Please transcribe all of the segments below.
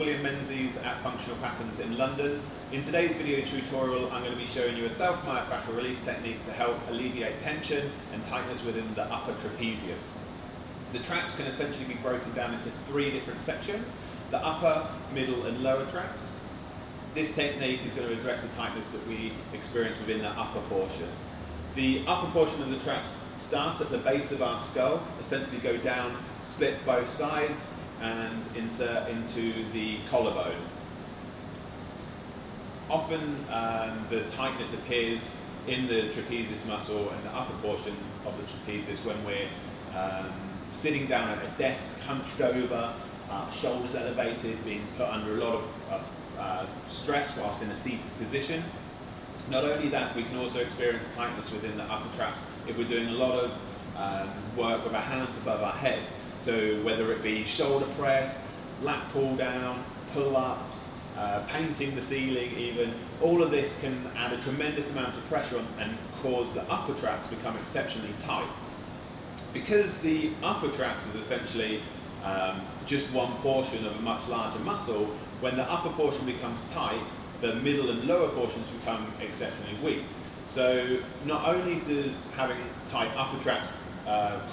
Julian Menzies at Functional Patterns in London. In today's video tutorial, I'm going to be showing you a self-myofascial release technique to help alleviate tension and tightness within the upper trapezius. The traps can essentially be broken down into three different sections: the upper, middle and lower traps. This technique is going to address the tightness that we experience within the upper portion. The upper portion of the traps start at the base of our skull, essentially go down, split both sides and insert into the collarbone. Often the tightness appears in the trapezius muscle and the upper portion of the trapezius when we're sitting down at a desk, hunched over, shoulders elevated, being put under a lot of stress whilst in a seated position. Not only that, we can also experience tightness within the upper traps if we're doing a lot of work with our hands above our head. So whether it be shoulder press, lat pull down, pull-ups, painting the ceiling even, all of this can add a tremendous amount of pressure on and cause the upper traps to become exceptionally tight. Because the upper traps is essentially just one portion of a much larger muscle, when the upper portion becomes tight, the middle and lower portions become exceptionally weak. So not only does having tight upper traps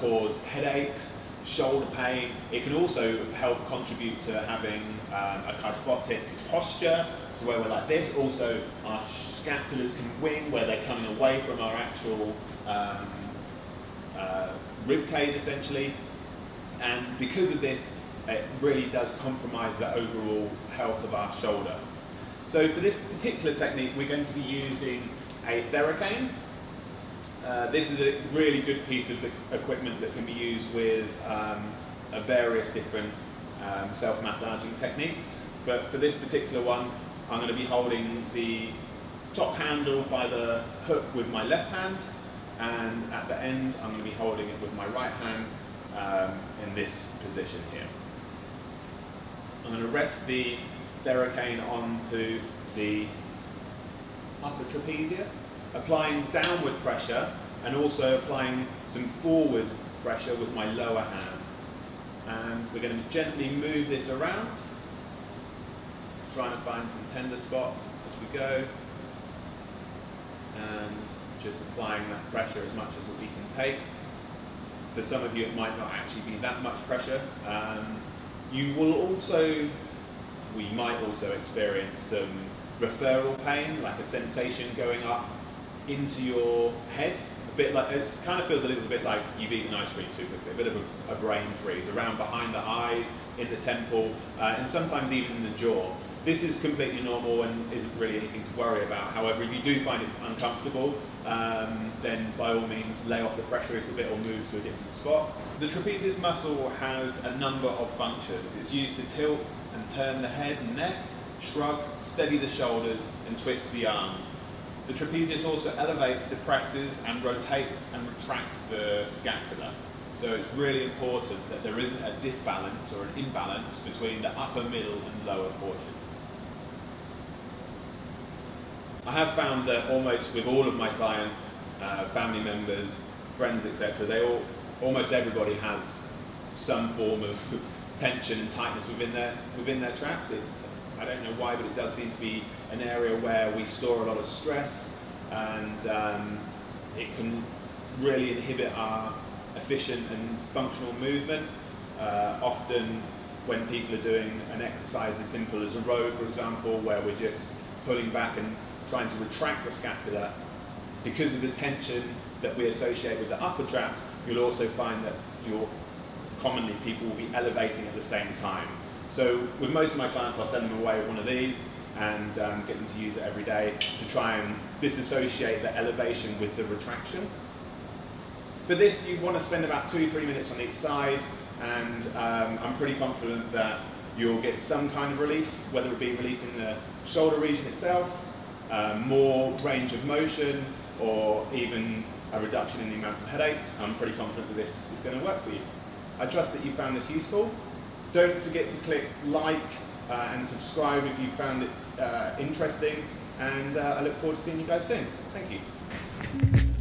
cause headaches, shoulder pain, it can also help contribute to having a kyphotic posture, so where we're like this. Also our scapulars can wing, where they're coming away from our actual rib cage essentially, and because of this it really does compromise the overall health of our shoulder. So for this particular technique we're going to be using a Theracane. This is a really good piece of equipment that can be used with various different self-massaging techniques, but for this particular one I'm going to be holding the top handle by the hook with my left hand, and at the end I'm going to be holding it with my right hand in this position here. I'm going to rest the Theracane onto the upper trapezius, applying downward pressure and also applying some forward pressure with my lower hand. And we're going to gently move this around, trying to find some tender spots as we go, and just applying that pressure as much as we can take. For some of you it might not actually be that much pressure. We might also experience some referral pain, like a sensation going up into your head. A bit like, it kind of feels a little bit like you've eaten ice cream too quickly, a bit of a brain freeze around behind the eyes, in the temple, and sometimes even in the jaw. This is completely normal and isn't really anything to worry about. However, if you do find it uncomfortable, then by all means lay off the pressure if a bit or move to a different spot. The trapezius muscle has a number of functions. It's used to tilt and turn the head and neck, shrug, steady the shoulders and twist the arms. The trapezius also elevates, depresses and rotates and retracts the scapula. So it's really important that there isn't a disbalance or an imbalance between the upper, middle and lower portions. I have found that almost with all of my clients, family members, friends, etc., almost everybody has some form of tension and tightness within their traps. I don't know why, but it does seem to be an area where we store a lot of stress, and it can really inhibit our efficient and functional movement. Often when people are doing an exercise as simple as a row, for example, where we're just pulling back and trying to retract the scapula, because of the tension that we associate with the upper traps, you'll also find that commonly people will be elevating at the same time. So with most of my clients I'll send them away with one of these and get them to use it every day to try and disassociate the elevation with the retraction. For this you want to spend about 2-3 minutes on each side, and I'm pretty confident that you'll get some kind of relief, whether it be relief in the shoulder region itself, more range of motion, or even a reduction in the amount of headaches. I'm pretty confident that this is going to work for you. I trust that you found this useful. Don't forget to click like and subscribe if you found it interesting, and I look forward to seeing you guys soon. Thank you.